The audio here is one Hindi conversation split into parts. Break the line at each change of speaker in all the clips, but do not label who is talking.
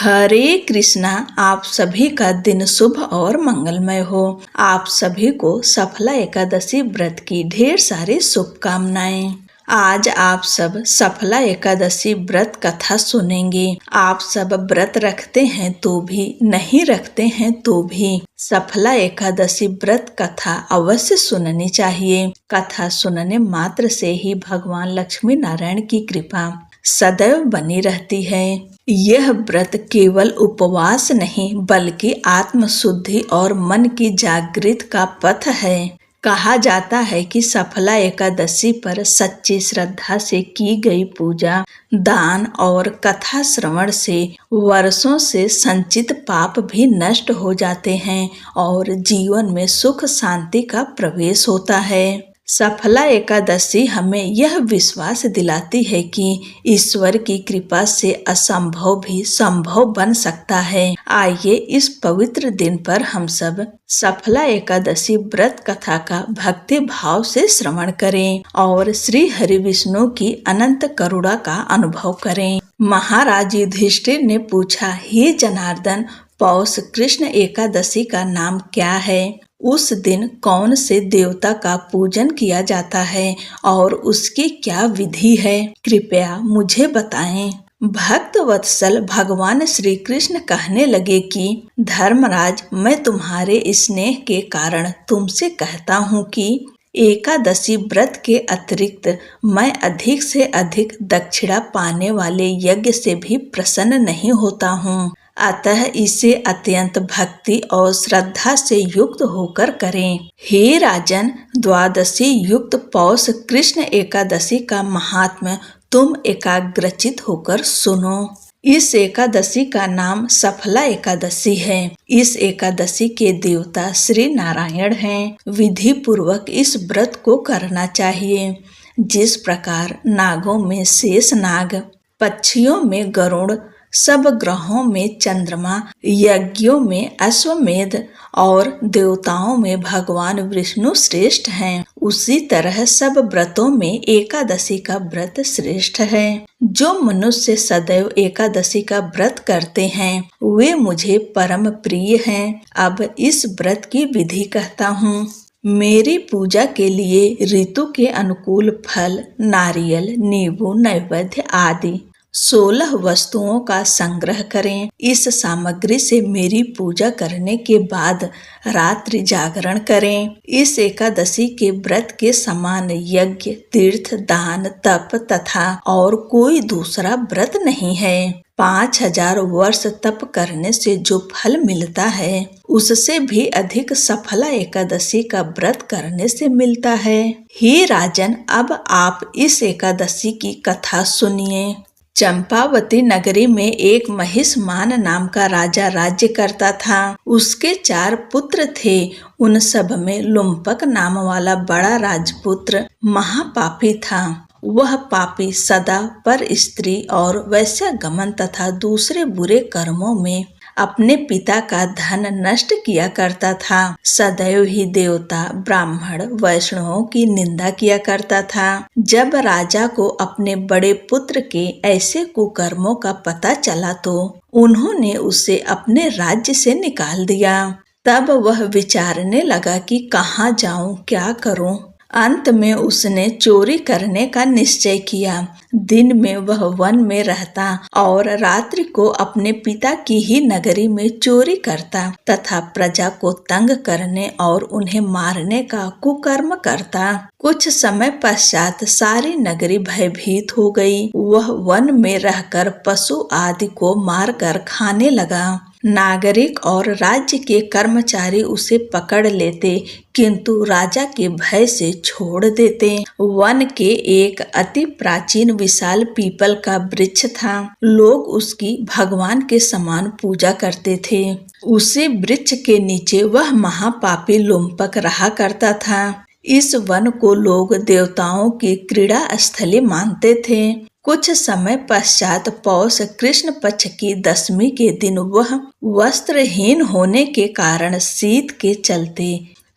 हरे कृष्णा। आप सभी का दिन शुभ और मंगलमय हो। आप सभी को सफला एकादशी व्रत की ढेर सारी शुभकामनाएं। आज आप सब सफला एकादशी व्रत कथा सुनेंगे। आप सब व्रत रखते हैं तो भी, नहीं रखते हैं तो भी सफला एकादशी व्रत कथा अवश्य सुननी चाहिए। कथा सुनने मात्र से ही भगवान लक्ष्मी नारायण की कृपा सदैव बनी रहती है। यह व्रत केवल उपवास नहीं बल्कि आत्मशुद्धि और मन की जागृति का पथ है। कहा जाता है कि सफला एकादशी पर सच्ची श्रद्धा से की गई पूजा, दान और कथा श्रवण से वर्षों से संचित पाप भी नष्ट हो जाते हैं और जीवन में सुख शांति का प्रवेश होता है। सफला एकादशी हमें यह विश्वास दिलाती है कि ईश्वर की कृपा से असंभव भी संभव बन सकता है। आइए इस पवित्र दिन पर हम सब सफला एकादशी व्रत कथा का भक्ति भाव से श्रवण करें और श्री हरि विष्णु की अनंत करुणा का अनुभव करें। महाराज युधिष्ठिर ने पूछा, हे जनार्दन, पौष कृष्ण एकादशी का नाम क्या है? उस दिन कौन से देवता का पूजन किया जाता है और उसकी क्या विधि है? कृपया मुझे बताएं। भक्त वत्सल भगवान श्री कृष्ण कहने लगे कि धर्मराज, मैं तुम्हारे स्नेह के कारण तुमसे कहता हूँ कि एकादशी व्रत के अतिरिक्त मैं अधिक से अधिक दक्षिणा पाने वाले यज्ञ से भी प्रसन्न नहीं होता हूँ। अतः इसे अत्यंत भक्ति और श्रद्धा से युक्त होकर करें। हे राजन, द्वादशी युक्त पौष कृष्ण एकादशी का महात्म्य तुम एकाग्रचित होकर सुनो। इस एकादशी का नाम सफला एकादशी है। इस एकादशी के देवता श्री नारायण हैं। विधि पूर्वक इस व्रत को करना चाहिए। जिस प्रकार नागों में शेष नाग, पक्षियों में गरुड़, सब ग्रहों में चंद्रमा, यज्ञों में अश्वमेध और देवताओं में भगवान विष्णु श्रेष्ठ हैं, उसी तरह सब व्रतों में एकादशी का व्रत श्रेष्ठ है। जो मनुष्य सदैव एकादशी का व्रत करते हैं वे मुझे परम प्रिय हैं। अब इस व्रत की विधि कहता हूँ। मेरी पूजा के लिए ऋतु के अनुकूल फल, नारियल, नींबू, नैवेद्य आदि 16 वस्तुओं का संग्रह करें। इस सामग्री से मेरी पूजा करने के बाद रात्रि जागरण करें। इस एकादशी के व्रत के समान यज्ञ, तीर्थ, दान, तप तथा और कोई दूसरा व्रत नहीं है। 5000 वर्ष तप करने से जो फल मिलता है उससे भी अधिक सफला एकादशी का व्रत करने से मिलता है। हे राजन, अब आप इस एकादशी की कथा सुनिए। चंपावती नगरी में एक महिष्मान नाम का राजा राज्य करता था। उसके 4 पुत्र थे। उन सब में लुम्पक नाम वाला बड़ा राजपुत्र महापापी था। वह पापी सदा पर स्त्री और वैश्यागमन तथा दूसरे बुरे कर्मों में अपने पिता का धन नष्ट किया करता था। सदैव ही देवता, ब्राह्मण, वैष्णवों की निंदा किया करता था। जब राजा को अपने बड़े पुत्र के ऐसे कुकर्मों का पता चला तो उन्होंने उसे अपने राज्य से निकाल दिया। तब वह विचारने लगा कि कहाँ जाऊं, क्या करूं। अंत में उसने चोरी करने का निश्चय किया। दिन में वह वन में रहता और रात्रि को अपने पिता की ही नगरी में चोरी करता तथा प्रजा को तंग करने और उन्हें मारने का कुकर्म करता। कुछ समय पश्चात सारी नगरी भयभीत हो गई। वह वन में रहकर पशु आदि को मारकर खाने लगा। नागरिक और राज्य के कर्मचारी उसे पकड़ लेते किंतु राजा के भय से छोड़ देते। वन के एक अति प्राचीन विशाल पीपल का वृक्ष था। लोग उसकी भगवान के समान पूजा करते थे। उसी वृक्ष के नीचे वह महापापी लुम्पक रहा करता था। इस वन को लोग देवताओं की क्रीड़ा स्थली मानते थे। कुछ समय पश्चात पौष कृष्ण पक्ष की 10वीं के दिन वह वस्त्रहीन होने के कारण शीत के चलते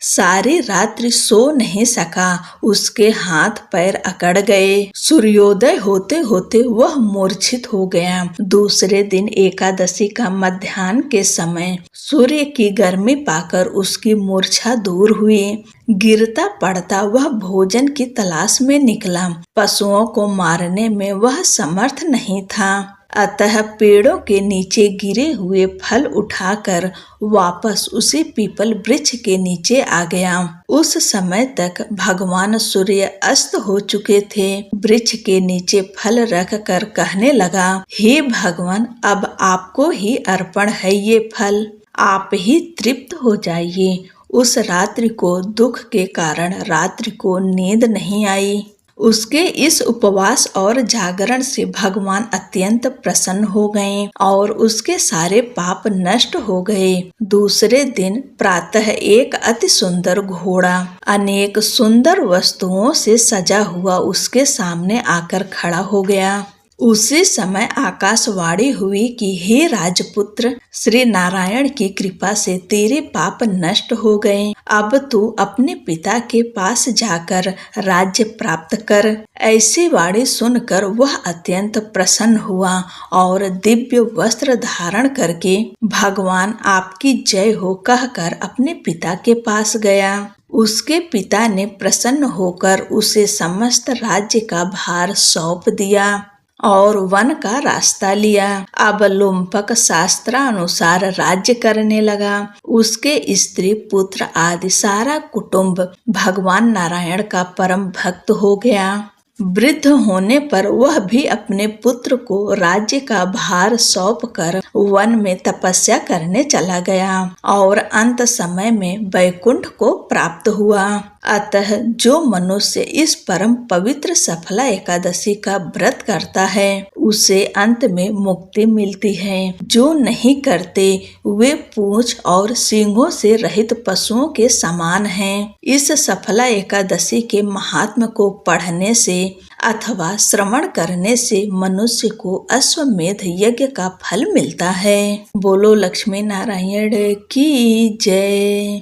सारी रात्रि सो नहीं सका, उसके हाथ पैर अकड़ गए। सूर्योदय होते होते वह मूर्छित हो गया। दूसरे दिन एकादशी का मध्याह्न के समय सूर्य की गर्मी पाकर उसकी मूर्छा दूर हुई। गिरता पड़ता वह भोजन की तलाश में निकला। पशुओं को मारने में वह समर्थ नहीं था, अतः पेड़ों के नीचे गिरे हुए फल उठाकर वापस उसी पीपल वृक्ष के नीचे आ गया। उस समय तक भगवान सूर्य अस्त हो चुके थे। वृक्ष के नीचे फल रख कर कहने लगा, हे भगवान, अब आपको ही अर्पण है ये फल, आप ही तृप्त हो जाइए। उस रात्रि को दुख के कारण रात्रि को नींद नहीं आई। उसके इस उपवास और जागरण से भगवान अत्यंत प्रसन्न हो गए और उसके सारे पाप नष्ट हो गए। दूसरे दिन प्रातः एक अति सुंदर घोड़ा अनेक सुंदर वस्तुओं से सजा हुआ उसके सामने आकर खड़ा हो गया। उसी समय आकाशवाणी हुई कि हे राजपुत्र, श्री नारायण की कृपा से तेरे पाप नष्ट हो गए। अब तू अपने पिता के पास जाकर राज्य प्राप्त कर। ऐसी वाणी सुनकर वह अत्यंत प्रसन्न हुआ और दिव्य वस्त्र धारण करके भगवान आपकी जय हो कहकर अपने पिता के पास गया। उसके पिता ने प्रसन्न होकर उसे समस्त राज्य का भार सौंप दिया और वन का रास्ता लिया। अब लुम्पक शास्त्रानुसार राज्य करने लगा। उसके स्त्री पुत्र आदि सारा कुटुंब भगवान नारायण का परम भक्त हो गया। वृद्ध होने पर वह भी अपने पुत्र को राज्य का भार सौंप कर वन में तपस्या करने चला गया और अंत समय में वैकुंठ को प्राप्त हुआ। अतः जो मनुष्य इस परम पवित्र सफला एकादशी का व्रत करता है उसे अंत में मुक्ति मिलती है। जो नहीं करते वे पूंछ और सींगों से रहित पशुओं के समान हैं। इस सफला एकादशी के महात्म को पढ़ने से अथवा श्रवण करने से मनुष्य को अश्वमेध यज्ञ का फल मिलता है। बोलो लक्ष्मी नारायण की जय।